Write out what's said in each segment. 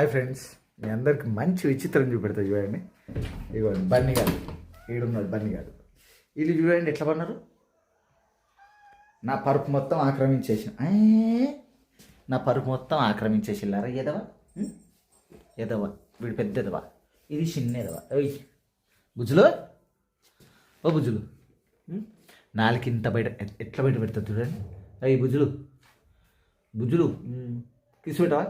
Hi friends, మీ అందరికి మంచి విచిత్రం చూపెడతా చూడండి. ఇవ్వండి బన్నీ గారు, ఈడున్నాడు బన్నీ గారు. వీళ్ళు చూడండి ఎట్లా పన్నారు. నా పరుపు మొత్తం ఆక్రమించేసిల్లారా ఎదవా ఎదవా. వీడు పెద్ద ఎదవా, ఇది చిన్న ఎదవా. ఓయ్ బుజ్జులు, ఓ బుజ్జులు, నాలుగింత బయట ఎట్లా బయట పెడతా చూడండి. అయ్యి బుజ్జులు బుజ్జులు కిసి పెట్టవా.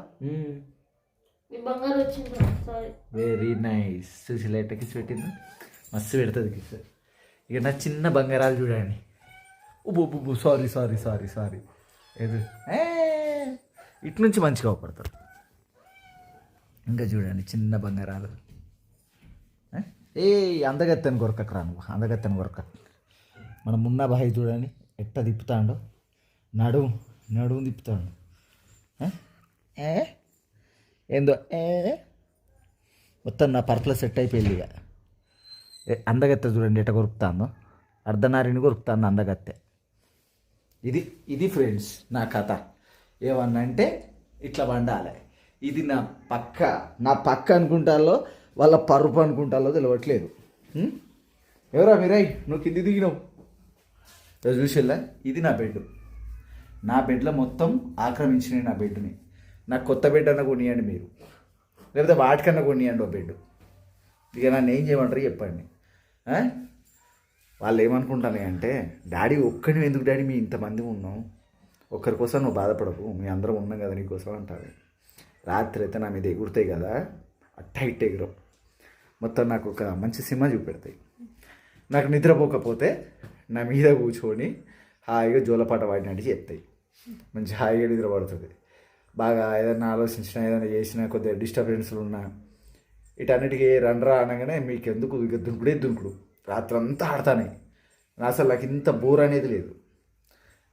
Very nice. చూసి ఎట్లా కిసి పెట్టింది, మస్తు పెడుతుంది కిస్. ఇక నా చిన్న బంగారాలు చూడండి. ఉబ్బు సారీ సారీ సారీ సారీ. ఇటు నుంచి మంచిగా అవపడతారు. ఇంకా చూడండి చిన్న బంగారాలు. అందగత్తెని కొరకరా నువ్వు, అందగత్తెని కొరక. మన మున్నా బాయ్ చూడండి ఎట్ట తిప్పుతాడో, నడుము తిప్పుతాడు. ఏందో మొత్తం నా పర్సులో సెట్ అయిపోయింది. ఇక అందగత్తె చూడండి ఎట్ట కొరుకుతాందో, అర్ధనారిని కొరుకుతాను అందగత్తె. ఇది ఫ్రెండ్స్ నా కథ. ఏమన్నా అంటే ఇట్లా వండాలి. ఇది నా పక్క అనుకుంటాలో వాళ్ళ పరుపు అనుకుంటాలో తెలియట్లేదు. ఎవరా మీరై, నువ్వు కింది దిగినావు చూసేలా. ఇది నా బెడ్. నా బెడ్లో మొత్తం ఆక్రమించినాయి నా బెడ్ని. నాకు కొత్త బెడ్ అన్న కొనియండి మీరు, లేకపోతే వాటికన్నా కొనియండి ఓ బెడ్. ఇక నన్ను ఏం చేయమంటారు చెప్పండి. వాళ్ళు ఏమనుకుంటాను అంటే, డాడీ ఒక్కడిని ఎందుకు డాడీ, మీ ఇంతమంది ఉన్నాం, ఒక్కరి కోసం నువ్వు బాధపడకు, మీ అందరం ఉన్నాం కదా నీకోసం అంటారు. రాత్రి అయితే నా మీద ఎగురుతాయి కదా, అట్ట ఎగురవు. మొత్తం నాకు ఒక మంచి సినిమా చూపెడతాయి. నాకు నిద్రపోకపోతే నా మీద కూర్చొని హాయిగా జోలపాట వాడినట్టు చెప్తాయి. మంచి హాయిగా నిద్ర పడుతుంది. బాగా ఏదైనా ఆలోచించినా, ఏదైనా చేసినా, కొద్దిగా డిస్టర్బెన్స్లు ఉన్నా, వీటన్నిటికీ రండ్రా అనగానే మీకు ఎందుకు ఇక దునుకుడు రాత్రి అంతా ఆడతానే. అసలు నాకు ఇంత బోర్ అనేది లేదు.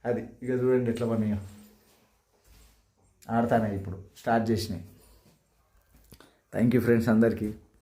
అది ఇక చూడండి ఎట్లా పని ఆడతానే ఇప్పుడు స్టార్ట్ చేసినాయి. థ్యాంక్ యూ ఫ్రెండ్స్ అందరికీ.